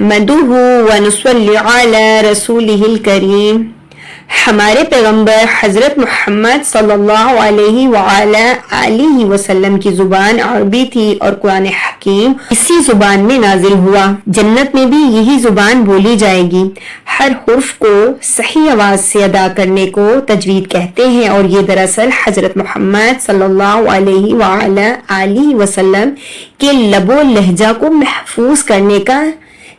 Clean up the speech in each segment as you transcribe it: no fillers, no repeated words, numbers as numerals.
نحمدہ ونصلی علی رسولہ الکریم۔ ہمارے پیغمبر حضرت محمد صلی اللہ علیہ وآلہ آلہ وسلم کی زبان عربی تھی اور قرآن حکیم اسی زبان میں نازل ہوا۔ جنت میں بھی یہی زبان بولی جائے گی۔ ہر حرف کو صحیح آواز سے ادا کرنے کو تجوید کہتے ہیں، اور یہ دراصل حضرت محمد صلی اللہ علیہ وآلہ آلہ وسلم کے لب و لہجہ کو محفوظ کرنے کا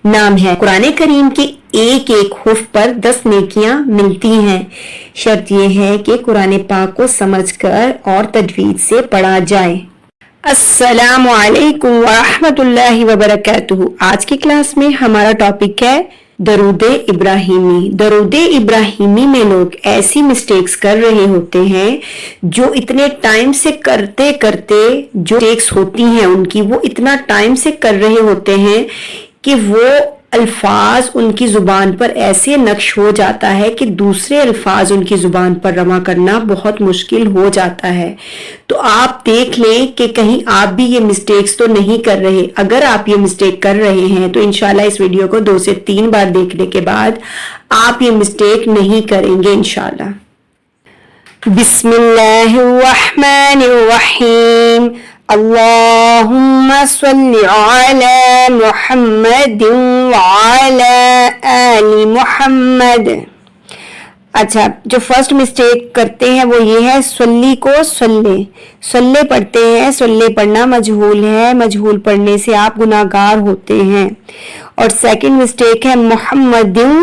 نام ہے۔ قرآن کریم کے ایک ایک حرف پر 10 نیکیاں ملتی ہیں۔ شرط یہ ہے کہ قرآن پاک کو سمجھ کر اور تجوید سے پڑھا جائے۔ السلام علیکم ورحمۃ اللہ وبرکاتہ۔ آج کی کلاس میں ہمارا ٹاپک ہے درود ابراہیمی۔ درود ابراہیمی میں لوگ ایسی مسٹیکس کر رہے ہوتے ہیں جو اتنے ٹائم سے کرتے جو مسٹیکس ہوتی ہیں ان کی، وہ اتنا ٹائم سے کر رہے ہوتے ہیں کہ وہ الفاظ ان کی زبان پر ایسے نقش ہو جاتا ہے کہ دوسرے الفاظ ان کی زبان پر رواں کرنا بہت مشکل ہو جاتا ہے۔ تو آپ دیکھ لیں کہ کہیں آپ بھی یہ مسٹیکس تو نہیں کر رہے۔ اگر آپ یہ مسٹیک کر رہے ہیں تو انشاءاللہ اس ویڈیو کو 2 سے 3 بار دیکھنے کے بعد آپ یہ مسٹیک نہیں کریں گے انشاءاللہ۔ بسم اللہ الرحمن الرحیم۔ اللہم صلی علی محمد وعلی آل محمد۔ اچھا، جو فرسٹ مسٹیک کرتے ہیں وہ یہ ہے صلی کو صلی پڑھتے ہیں۔ صلی پڑھنا مجہول ہے، مجہول پڑھنے سے آپ گناہگار ہوتے ہیں۔ اور سیکنڈ مسٹیک ہے محمدن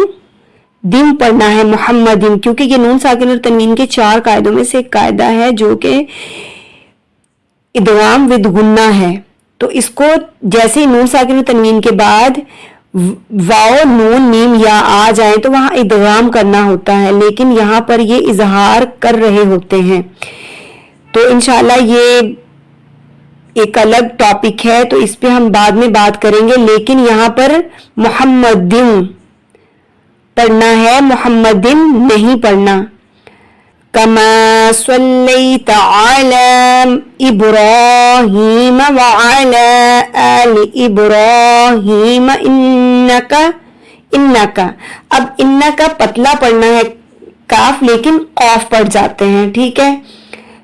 پڑھنا ہے، محمدن، کیونکہ یہ نون ساکن اور تنوین کے 4 قاعدوں میں سے ایک قاعدہ ہے جو کہ ادغام ود غنہ ہے۔ تو اس کو جیسے ہی نون ساکن و تنوین کے بعد واو نون میم یا آ جائیں تو وہاں ادغام کرنا ہوتا ہے، لیکن یہاں پر یہ اظہار کر رہے ہوتے ہیں۔ تو انشاءاللہ یہ ایک الگ ٹاپک ہے تو اس پہ ہم بعد میں بات کریں گے، لیکن یہاں پر محمدن پڑھنا ہے، محمدن نہیں پڑھنا۔ کما صلیت علی ابراہیم وعلی آل ابراہیم انکا۔ اب انکا پتلا پڑھنا ہے کاف، لیکن قاف پڑھ جاتے ہیں، ٹھیک ہے؟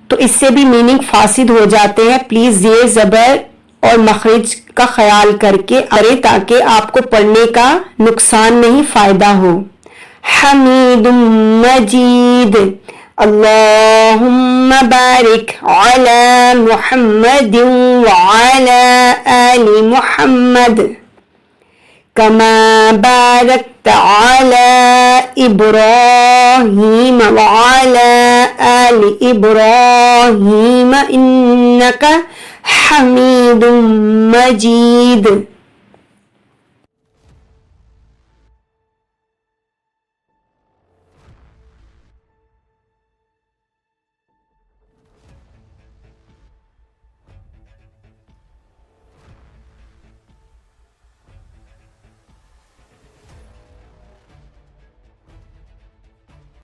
تو اس سے بھی میننگ فاسد ہو جاتے ہیں۔ پلیز زیر زبر اور مخرج کا خیال کر کے کریں تاکہ آپ کو پڑھنے کا نقصان نہیں، فائدہ ہو۔ حمید مجید۔ اللہم بارک علی محمد وعلی آل محمد کما بارکت علی ابراہیم وعلی آل ابراہیم انک حمید مجید۔